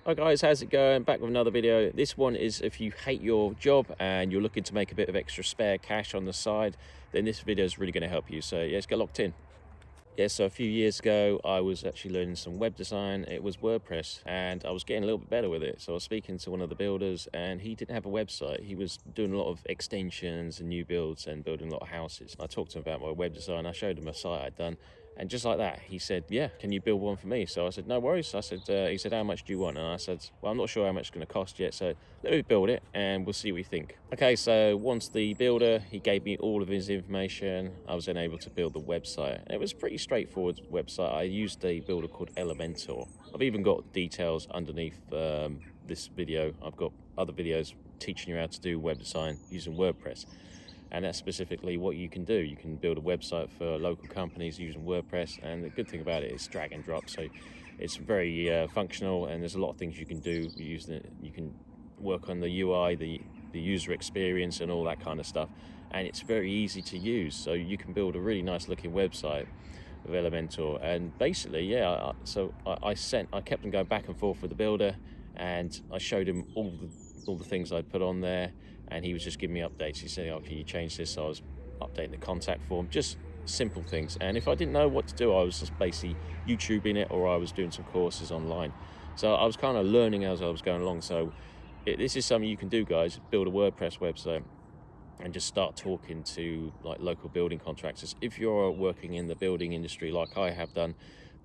Hi guys, how's it going? Back with another video. This one is if you hate your job and you're looking to make a bit of extra spare cash on the side, then this video is really going to help you. So yeah, let's get locked in. Yeah, so a few years ago, I was actually learning some web design. It was WordPress, and I was getting a little bit better with it. So I was speaking to one of the builders, and he didn't have a website. He was doing a lot of extensions and new builds and building a lot of houses. I talked to him about my web design. I showed him a site I'd done, and just like that, he said, "Yeah, can you build one for me?" So I said, "No worries." I said, "He said, how much do you want?" And I said, "Well, I'm not sure how much it's going to cost yet, so let me build it, and we'll see what you think." Okay, so once the builder, he gave me all of his information. I was then able to build the website. It was a pretty straightforward website. I used a builder called Elementor. I've even got details underneath this video. I've got other videos teaching you how to do web design using WordPress. And that's specifically what you can do. You can build a website for local companies using WordPress, and the good thing about it is drag and drop, so it's very functional, and there's a lot of things you can do using it. You can work on the UI, the user experience and all that kind of stuff, and it's very easy to use, so you can build a really nice looking website with Elementor. And basically, yeah, I kept on going back and forth with the builder, and I showed him all the things I'd put on there, and he was just giving me updates. He said, "Oh, can you change this?" So I was updating the contact form, just simple things. And if I didn't know what to do, I was just basically YouTubing it, or I was doing some courses online. So I was kind of learning as I was going along. So this is something you can do, guys. Build a WordPress website and just start talking to like local building contractors. If you're working in the building industry like I have done,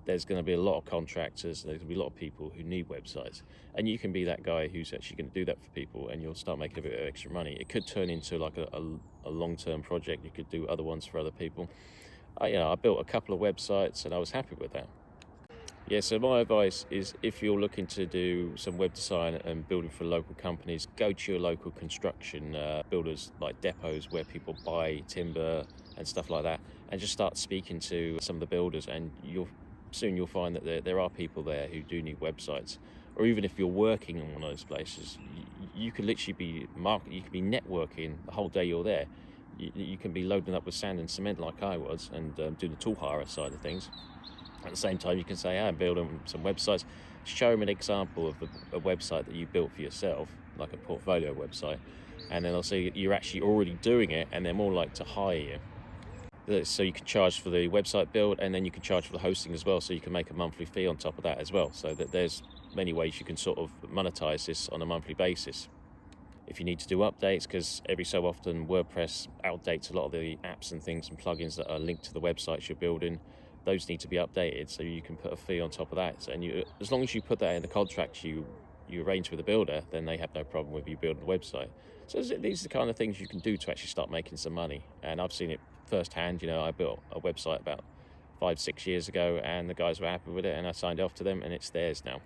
there's going to be a lot of contractors, there's going to be a lot of people who need websites, and you can be that guy who's actually going to do that for people, and you'll start making a bit of extra money. It could turn into like a long-term project. You could do other ones for other people. I built a couple of websites and I was happy with that. Yeah, so my advice is, if you're looking to do some web design and building for local companies, go to your local construction builders, like depots where people buy timber and stuff like that, and just start speaking to some of the builders, and you'll find that there are people there who do need websites. Or even if you're working in one of those places, you could literally be you could be networking the whole day you're there. You can be loading up with sand and cement like I was, and do the tool hire side of things. At the same time, you can say, "Hey, I'm building some websites." Show them an example of a website that you built for yourself, like a portfolio website, and then they'll see you're actually already doing it, and they're more likely to hire you. So you can charge for the website build, and then you can charge for the hosting as well, so you can make a monthly fee on top of that as well. So that there's many ways you can sort of monetize this on a monthly basis. If you need to do updates, because every so often WordPress outdates a lot of the apps and things and plugins that are linked to the websites you're building, those need to be updated, so you can put a fee on top of that. And as long as you put that in the contract you arrange with the builder, then they have no problem with you building a website. So these are the kind of things you can do to actually start making some money. And I've seen it firsthand. I built a website about 5-6 years ago, and the guys were happy with it, and I signed off to them, and it's theirs now.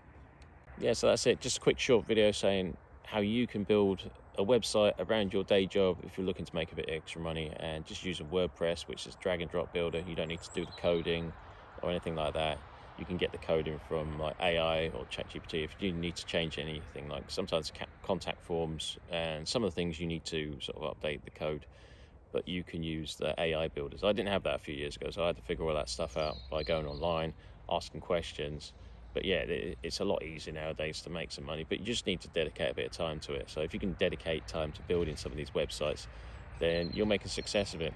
Yeah, so that's it. Just a quick short video saying how you can build a website around your day job if you're looking to make a bit extra money, and just using WordPress, which is drag and drop builder. You don't need to do the coding or anything like that. You can get the coding from like AI or ChatGPT if you need to change anything, like sometimes contact forms and some of the things you need to sort of update the code. But you can use the AI builders. I didn't have that a few years ago, so I had to figure all that stuff out by going online, asking questions. But yeah, it's a lot easier nowadays to make some money, but you just need to dedicate a bit of time to it. So if you can dedicate time to building some of these websites, then you'll make a success of it.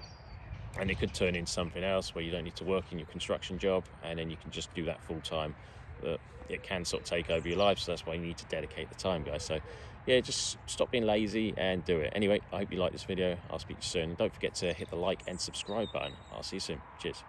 And it could turn into something else where you don't need to work in your construction job, and then you can just do that full time. But it can sort of take over your life, so that's why you need to dedicate the time, guys. So yeah, just stop being lazy and do it. Anyway, I hope you like this video. I'll speak to you soon. And don't forget to hit the like and subscribe button. I'll see you soon. Cheers.